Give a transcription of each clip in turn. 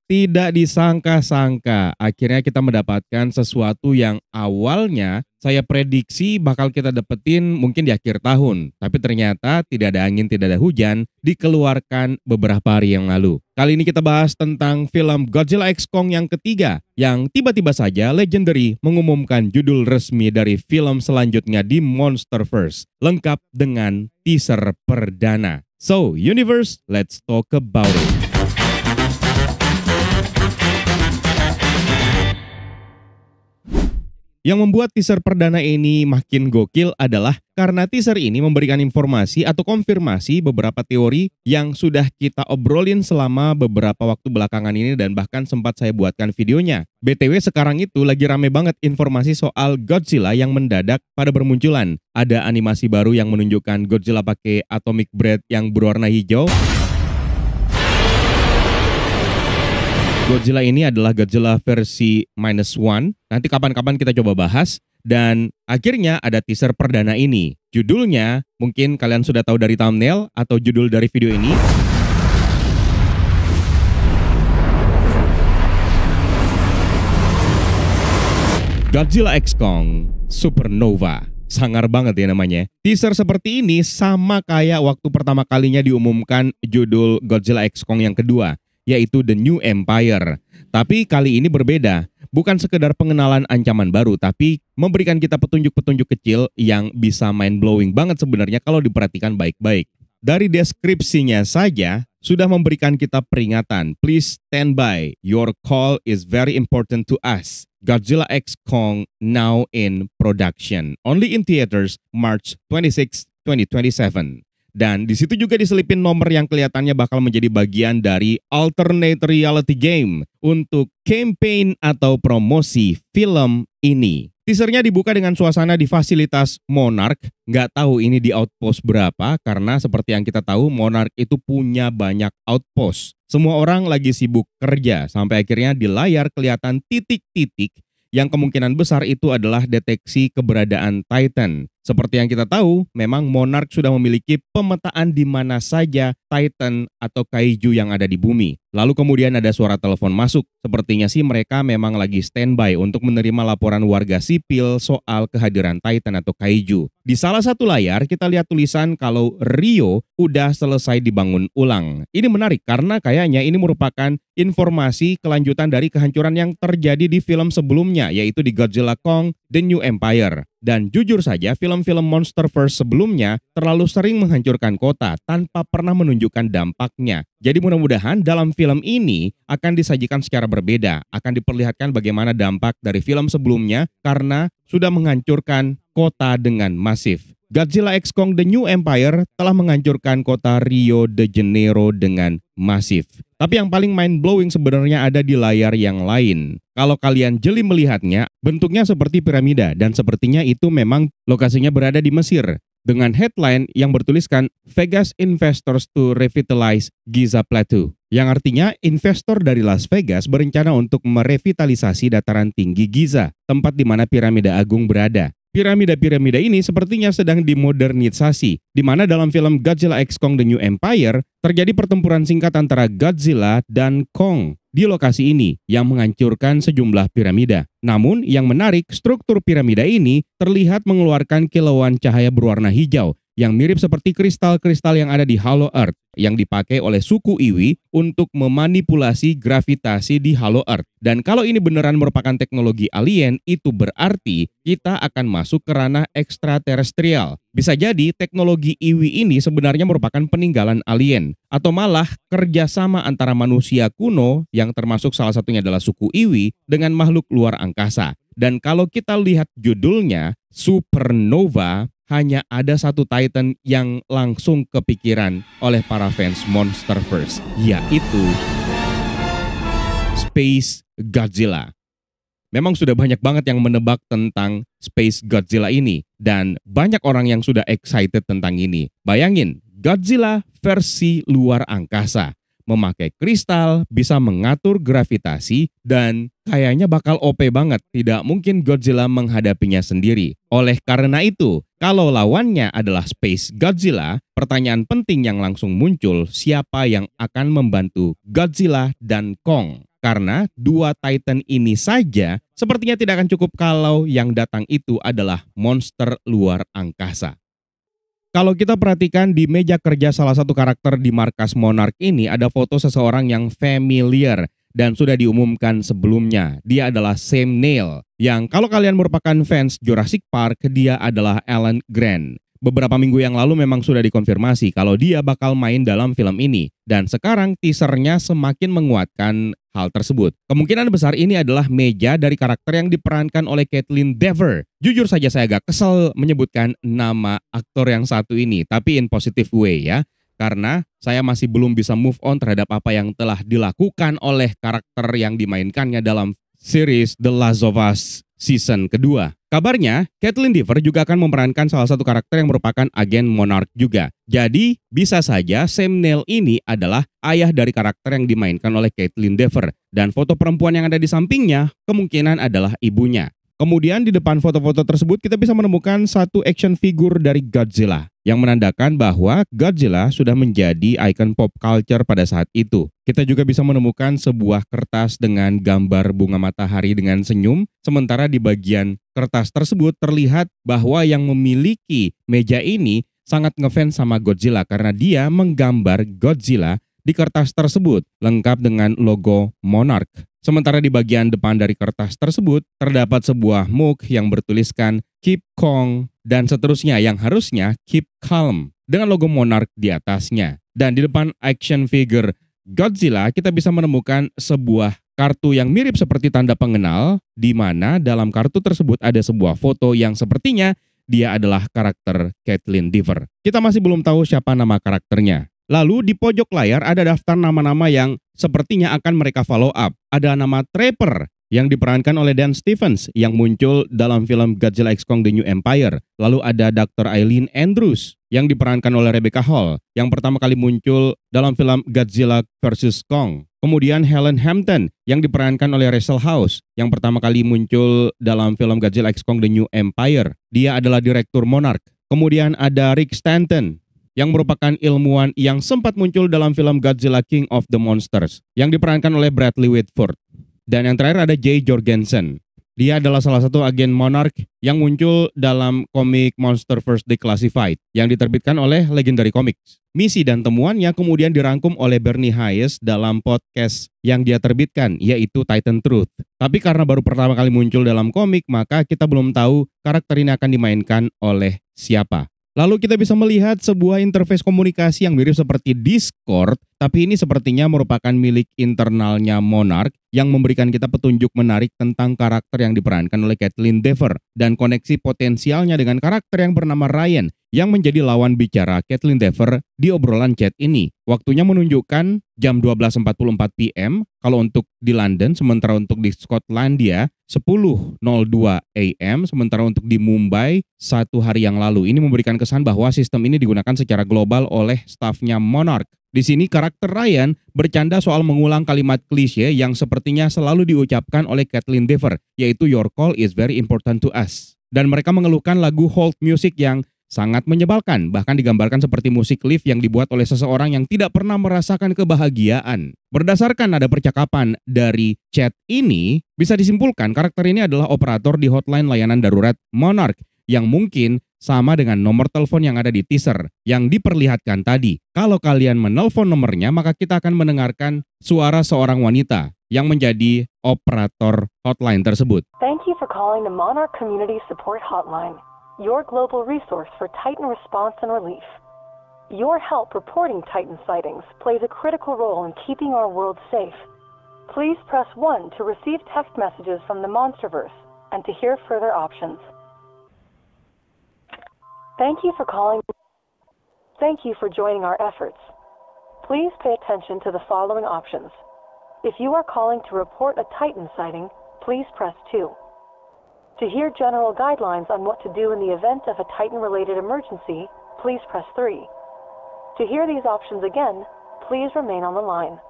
Tidak disangka-sangka, akhirnya kita mendapatkan sesuatu yang awalnya saya prediksi bakal kita dapetin mungkin di akhir tahun. Tapi ternyata tidak ada angin, tidak ada hujan, dikeluarkan beberapa hari yang lalu. Kali ini kita bahas tentang film Godzilla X Kong yang ketiga, yang tiba-tiba saja Legendary mengumumkan judul resmi dari film selanjutnya di Monsterverse, lengkap dengan teaser perdana. So, Universe, let's talk about it. Yang membuat teaser perdana ini makin gokil adalah karena teaser ini memberikan informasi atau konfirmasi beberapa teori yang sudah kita obrolin selama beberapa waktu belakangan ini dan bahkan sempat saya buatkan videonya. BTW sekarang itu lagi rame banget informasi soal Godzilla yang mendadak pada bermunculan. Ada animasi baru yang menunjukkan Godzilla pakai atomic breath yang berwarna hijau. Godzilla ini adalah Godzilla versi -1. Nanti kapan-kapan kita coba bahas. Dan akhirnya ada teaser perdana ini. Judulnya mungkin kalian sudah tahu dari thumbnail atau judul dari video ini. Godzilla X Kong Supernova. Sangar banget ya namanya. Teaser seperti ini sama kayak waktu pertama kalinya diumumkan judul Godzilla X Kong yang kedua, yaitu The New Empire. Tapi kali ini berbeda, bukan sekedar pengenalan ancaman baru, tapi memberikan kita petunjuk-petunjuk kecil yang bisa mind-blowing banget sebenarnya kalau diperhatikan baik-baik. Dari deskripsinya saja, sudah memberikan kita peringatan, please stand by, your call is very important to us. Godzilla X Kong now in production, only in theaters March 26, 2027. Dan di situ juga diselipin nomor yang kelihatannya bakal menjadi bagian dari alternate reality game untuk campaign atau promosi film ini. Teasernya dibuka dengan suasana di fasilitas Monarch. Nggak tahu ini di outpost berapa, karena seperti yang kita tahu Monarch itu punya banyak outpost. Semua orang lagi sibuk kerja, sampai akhirnya di layar kelihatan titik-titik yang kemungkinan besar itu adalah deteksi keberadaan Titan. Seperti yang kita tahu, memang Monarch sudah memiliki pemetaan di mana saja Titan atau kaiju yang ada di bumi. Lalu kemudian ada suara telepon masuk. Sepertinya sih mereka memang lagi standby untuk menerima laporan warga sipil soal kehadiran Titan atau kaiju. Di salah satu layar kita lihat tulisan kalau Rio udah selesai dibangun ulang. Ini menarik karena kayaknya ini merupakan informasi kelanjutan dari kehancuran yang terjadi di film sebelumnya, yaitu di Godzilla Kong The New Empire. Dan jujur saja film-film Monsterverse sebelumnya terlalu sering menghancurkan kota tanpa pernah menunjukkan dampaknya. Jadi mudah-mudahan dalam film ini akan disajikan secara berbeda, akan diperlihatkan bagaimana dampak dari film sebelumnya karena sudah menghancurkan kota dengan masif. Godzilla X Kong The New Empire telah menghancurkan kota Rio de Janeiro dengan masif. Tapi yang paling mind-blowing sebenarnya ada di layar yang lain. Kalau kalian jeli melihatnya, bentuknya seperti piramida dan sepertinya itu memang lokasinya berada di Mesir. Dengan headline yang bertuliskan Vegas Investors to Revitalize Giza Plateau. Yang artinya investor dari Las Vegas berencana untuk merevitalisasi dataran tinggi Giza, tempat di mana piramida agung berada. Piramida-piramida ini sepertinya sedang dimodernisasi, di mana dalam film Godzilla X Kong The New Empire terjadi pertempuran singkat antara Godzilla dan Kong di lokasi ini yang menghancurkan sejumlah piramida. Namun yang menarik, struktur piramida ini terlihat mengeluarkan kilauan cahaya berwarna hijau yang mirip seperti kristal-kristal yang ada di Hollow Earth yang dipakai oleh suku Iwi untuk memanipulasi gravitasi di Hollow Earth. Dan kalau ini beneran merupakan teknologi alien, itu berarti kita akan masuk ke ranah ekstraterestrial. Bisa jadi teknologi Iwi ini sebenarnya merupakan peninggalan alien atau malah kerjasama antara manusia kuno yang termasuk salah satunya adalah suku Iwi dengan makhluk luar angkasa. Dan kalau kita lihat judulnya Supernova, hanya ada satu Titan yang langsung kepikiran oleh para fans Monsterverse, yaitu Space Godzilla. Memang sudah banyak banget yang menebak tentang Space Godzilla ini, dan banyak orang yang sudah excited tentang ini. Bayangin, Godzilla versi luar angkasa, memakai kristal, bisa mengatur gravitasi, dan kayaknya bakal OP banget. Tidak mungkin Godzilla menghadapinya sendiri. Oleh karena itu, kalau lawannya adalah Space Godzilla, pertanyaan penting yang langsung muncul, siapa yang akan membantu Godzilla dan Kong? Karena dua Titan ini saja sepertinya tidak akan cukup kalau yang datang itu adalah monster luar angkasa. Kalau kita perhatikan di meja kerja salah satu karakter di markas Monarch ini ada foto seseorang yang familiar dan sudah diumumkan sebelumnya. Dia adalah Sam Neill, yang kalau kalian merupakan fans Jurassic Park, dia adalah Alan Grant. Beberapa minggu yang lalu memang sudah dikonfirmasi kalau dia bakal main dalam film ini. Dan sekarang teasernya semakin menguatkan hal tersebut. Kemungkinan besar ini adalah meja dari karakter yang diperankan oleh Kaitlyn Dever. Jujur saja saya agak kesel menyebutkan nama aktor yang satu ini, tapi in positive way ya. Karena saya masih belum bisa move on terhadap apa yang telah dilakukan oleh karakter yang dimainkannya dalam series The Last of Us season kedua. Kabarnya, Kaitlyn Dever juga akan memerankan salah satu karakter yang merupakan agen Monarch juga. Jadi, bisa saja Sam Neill ini adalah ayah dari karakter yang dimainkan oleh Kaitlyn Dever. Dan foto perempuan yang ada di sampingnya kemungkinan adalah ibunya. Kemudian di depan foto-foto tersebut kita bisa menemukan satu action figure dari Godzilla yang menandakan bahwa Godzilla sudah menjadi ikon pop culture pada saat itu. Kita juga bisa menemukan sebuah kertas dengan gambar bunga matahari dengan senyum, sementara di bagian kertas tersebut terlihat bahwa yang memiliki meja ini sangat ngefans sama Godzilla karena dia menggambar Godzilla di kertas tersebut lengkap dengan logo Monarch. Sementara di bagian depan dari kertas tersebut terdapat sebuah mug yang bertuliskan Keep Calm dan seterusnya yang harusnya Keep Calm dengan logo Monarch di atasnya. Dan di depan action figure Godzilla kita bisa menemukan sebuah kartu yang mirip seperti tanda pengenal di mana dalam kartu tersebut ada sebuah foto yang sepertinya dia adalah karakter Kaitlyn Dever. Kita masih belum tahu siapa nama karakternya. Lalu di pojok layar ada daftar nama-nama yang sepertinya akan mereka follow up. Ada nama Trapper yang diperankan oleh Dan Stevens yang muncul dalam film Godzilla X Kong The New Empire. Lalu ada Dr. Eileen Andrews yang diperankan oleh Rebecca Hall yang pertama kali muncul dalam film Godzilla vs. Kong. Kemudian Helen Hampton yang diperankan oleh Rachel House yang pertama kali muncul dalam film Godzilla X Kong The New Empire. Dia adalah direktur Monarch. Kemudian ada Rick Stanton yang merupakan ilmuwan yang sempat muncul dalam film Godzilla King of the Monsters yang diperankan oleh Bradley Whitford. Dan yang terakhir ada Jay Jorgensen. Dia adalah salah satu agen Monarch yang muncul dalam komik Monsterverse Declassified yang diterbitkan oleh Legendary Comics. Misi dan temuannya kemudian dirangkum oleh Bernie Hayes dalam podcast yang dia terbitkan, yaitu Titan Truth. Tapi karena baru pertama kali muncul dalam komik, maka kita belum tahu karakter ini akan dimainkan oleh siapa. Lalu kita bisa melihat sebuah interface komunikasi yang mirip seperti Discord, tapi ini sepertinya merupakan milik internalnya Monarch yang memberikan kita petunjuk menarik tentang karakter yang diperankan oleh Kaitlyn Dever dan koneksi potensialnya dengan karakter yang bernama Ryan yang menjadi lawan bicara Kaitlyn Dever di obrolan chat ini. Waktunya menunjukkan jam 12.44 PM kalau untuk di London, sementara untuk di Skotlandia 10.02 AM, sementara untuk di Mumbai 1 hari yang lalu. Ini memberikan kesan bahwa sistem ini digunakan secara global oleh stafnya Monarch. Di sini karakter Ryan bercanda soal mengulang kalimat klise yang sepertinya selalu diucapkan oleh Kaitlyn Dever, yaitu "Your call is very important to us." Dan mereka mengeluhkan lagu hold music yang sangat menyebalkan, bahkan digambarkan seperti musik lift yang dibuat oleh seseorang yang tidak pernah merasakan kebahagiaan. Berdasarkan nada percakapan dari chat ini, bisa disimpulkan karakter ini adalah operator di hotline layanan darurat Monarch yang mungkin sama dengan nomor telepon yang ada di teaser yang diperlihatkan tadi. Kalau kalian menelpon nomornya, maka kita akan mendengarkan suara seorang wanita yang menjadi operator hotline tersebut. Thank you for calling the Monarch Community Support Hotline, your global resource for Titan response and relief. Your help reporting Titan sightings plays a critical role in keeping our world safe. Please press 1 to receive text messages from the Monsterverse and to hear further options. Thank you for calling. Thank you for joining our efforts. Please pay attention to the following options. If you are calling to report a Titan sighting, please press 2. To hear general guidelines on what to do in the event of a Titan-related emergency, please press 3. To hear these options again, please remain on the line.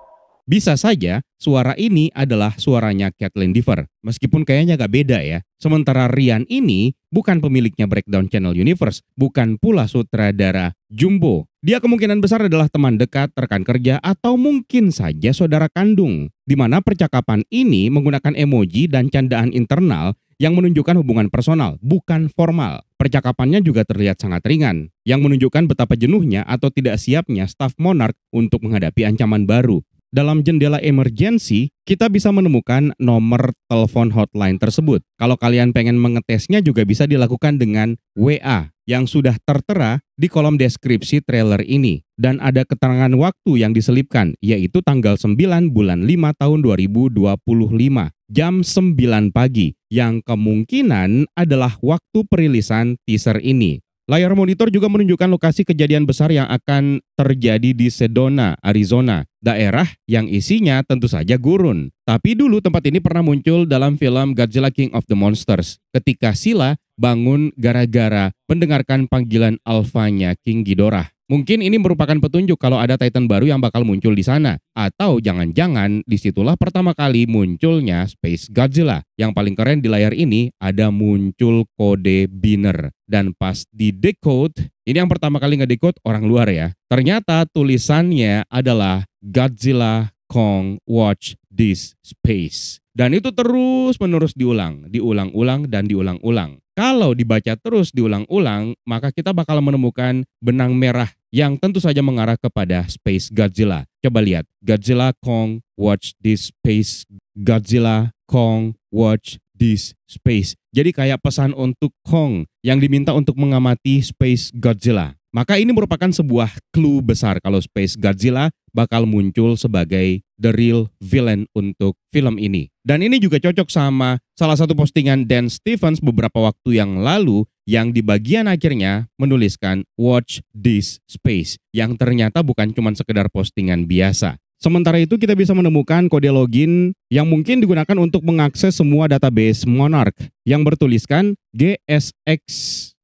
Bisa saja suara ini adalah suaranya Kathleen Dever, meskipun kayaknya gak beda ya. Sementara Ryan ini bukan pemiliknya Breakdown Channel Universe, bukan pula sutradara Jumbo. Dia kemungkinan besar adalah teman dekat, rekan kerja, atau mungkin saja saudara kandung. Di mana percakapan ini menggunakan emoji dan candaan internal yang menunjukkan hubungan personal, bukan formal. Percakapannya juga terlihat sangat ringan, yang menunjukkan betapa jenuhnya atau tidak siapnya staf Monarch untuk menghadapi ancaman baru. Dalam jendela emergency, kita bisa menemukan nomor telepon hotline tersebut. Kalau kalian pengen mengetesnya juga bisa dilakukan dengan WA yang sudah tertera di kolom deskripsi trailer ini. Dan ada keterangan waktu yang diselipkan, yaitu tanggal 9 bulan 5 tahun 2025, jam 9 pagi, yang kemungkinan adalah waktu perilisan teaser ini. Layar monitor juga menunjukkan lokasi kejadian besar yang akan terjadi di Sedona, Arizona, daerah yang isinya tentu saja gurun. Tapi dulu tempat ini pernah muncul dalam film Godzilla King of the Monsters, ketika Sila bangun gara-gara mendengarkan panggilan alfanya King Ghidorah. Mungkin ini merupakan petunjuk kalau ada Titan baru yang bakal muncul di sana. Atau jangan-jangan disitulah pertama kali munculnya Space Godzilla. Yang paling keren di layar ini ada muncul kode binner. Dan pas di decode, ini yang pertama kali nge-decode orang luar ya. Ternyata tulisannya adalah Godzilla Kong Watch This Space. Dan itu terus-menerus diulang-ulang dan diulang-ulang. Kalau dibaca terus diulang-ulang, maka kita bakal menemukan benang merah yang tentu saja mengarah kepada Space Godzilla. Coba lihat, Godzilla Kong Watch This Space, Godzilla Kong Watch This Space. Jadi kayak pesan untuk Kong yang diminta untuk mengamati Space Godzilla. Maka ini merupakan sebuah clue besar kalau Space Godzilla bakal muncul sebagai the real villain untuk film ini. Dan ini juga cocok sama salah satu postingan Dan Stevens beberapa waktu yang lalu yang di bagian akhirnya menuliskan Watch This Space, yang ternyata bukan cuma sekedar postingan biasa. Sementara itu kita bisa menemukan kode login yang mungkin digunakan untuk mengakses semua database Monarch yang bertuliskan GSX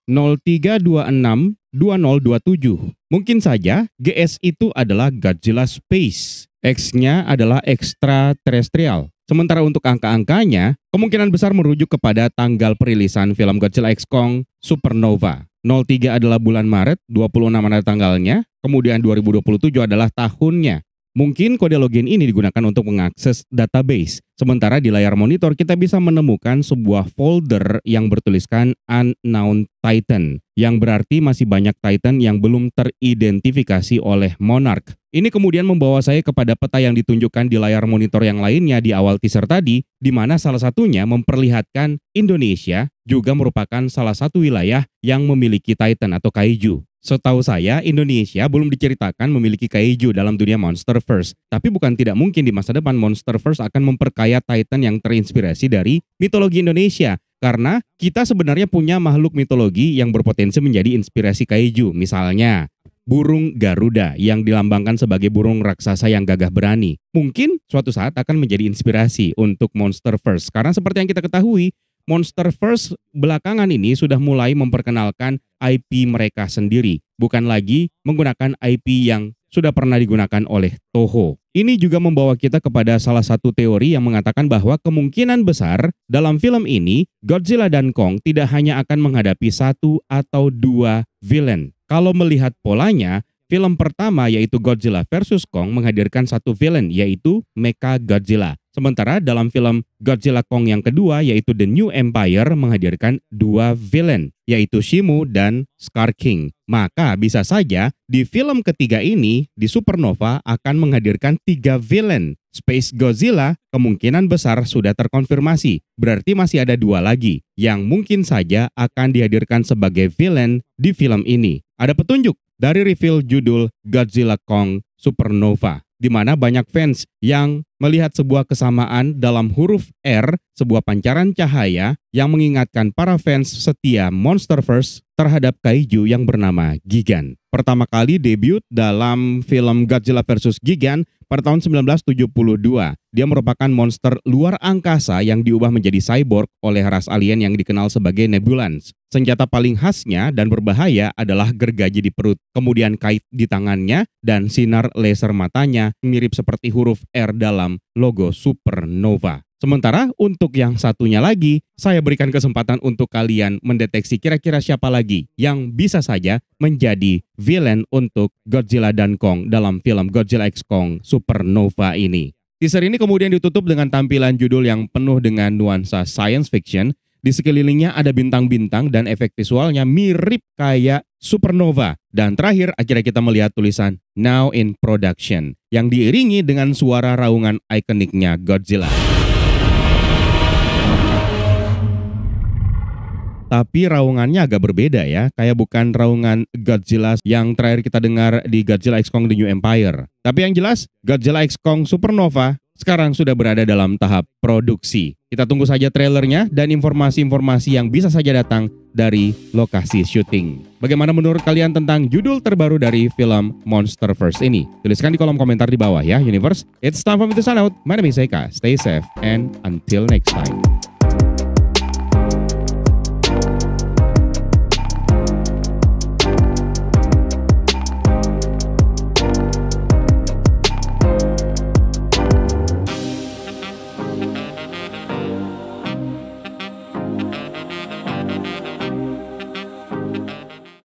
0326 2027. Mungkin saja GS itu adalah Godzilla Space. X-nya adalah extraterrestrial. Sementara untuk angka-angkanya, kemungkinan besar merujuk kepada tanggal perilisan film Godzilla X Kong Supernova. 03 adalah bulan Maret, 26 adalah tanggalnya, kemudian 2027 adalah tahunnya. Mungkin kode login ini digunakan untuk mengakses database. Sementara di layar monitor kita bisa menemukan sebuah folder yang bertuliskan Unknown Titan, yang berarti masih banyak Titan yang belum teridentifikasi oleh Monarch. Ini kemudian membawa saya kepada peta yang ditunjukkan di layar monitor yang lainnya di awal teaser tadi, di mana salah satunya memperlihatkan Indonesia juga merupakan salah satu wilayah yang memiliki Titan atau kaiju. Setahu saya, Indonesia belum diceritakan memiliki kaiju dalam dunia Monsterverse. Tapi bukan tidak mungkin di masa depan Monsterverse akan memperkaya Titan yang terinspirasi dari mitologi Indonesia. Karena kita sebenarnya punya makhluk mitologi yang berpotensi menjadi inspirasi kaiju. Misalnya, burung Garuda yang dilambangkan sebagai burung raksasa yang gagah berani. Mungkin suatu saat akan menjadi inspirasi untuk Monsterverse. Karena seperti yang kita ketahui, Monsterverse belakangan ini sudah mulai memperkenalkan IP mereka sendiri, bukan lagi menggunakan IP yang sudah pernah digunakan oleh Toho. Ini juga membawa kita kepada salah satu teori yang mengatakan bahwa kemungkinan besar dalam film ini Godzilla dan Kong tidak hanya akan menghadapi satu atau dua villain. Kalau melihat polanya, film pertama yaitu Godzilla vs Kong menghadirkan satu villain yaitu Mecha Godzilla. Sementara dalam film Godzilla Kong yang kedua yaitu The New Empire menghadirkan dua villain yaitu Shimu dan Scar King. Maka bisa saja di film ketiga ini di Supernova akan menghadirkan tiga villain. Space Godzilla kemungkinan besar sudah terkonfirmasi. Berarti masih ada dua lagi yang mungkin saja akan dihadirkan sebagai villain di film ini. Ada petunjuk dari reveal judul Godzilla Kong Supernova, di mana banyak fans yang melihat sebuah kesamaan dalam huruf R, sebuah pancaran cahaya yang mengingatkan para fans setia Monsterverse terhadap kaiju yang bernama Gigan. Pertama kali debut dalam film Godzilla vs Gigan pada tahun 1972. Dia merupakan monster luar angkasa yang diubah menjadi cyborg oleh ras alien yang dikenal sebagai Nebulans. Senjata paling khasnya dan berbahaya adalah gergaji di perut, kemudian kait di tangannya, dan sinar laser matanya mirip seperti huruf R dalam logo Supernova. Sementara untuk yang satunya lagi, saya berikan kesempatan untuk kalian mendeteksi kira-kira siapa lagi yang bisa saja menjadi villain untuk Godzilla dan Kong dalam film Godzilla X Kong Supernova ini. Teaser ini kemudian ditutup dengan tampilan judul yang penuh dengan nuansa science fiction. Di sekelilingnya ada bintang-bintang dan efek visualnya mirip kayak Supernova. Dan terakhir akhirnya kita melihat tulisan Now in Production yang diiringi dengan suara raungan ikoniknya Godzilla. Tapi raungannya agak berbeda ya, kayak bukan raungan Godzilla yang terakhir kita dengar di Godzilla X Kong The New Empire. Tapi yang jelas, Godzilla X Kong Supernova sekarang sudah berada dalam tahap produksi. Kita tunggu saja trailernya dan informasi-informasi yang bisa saja datang dari lokasi syuting. Bagaimana menurut kalian tentang judul terbaru dari film Monsterverse ini? Tuliskan di kolom komentar di bawah ya, Universe. It's time for me to sign out. My name is Eka. Stay safe and until next time.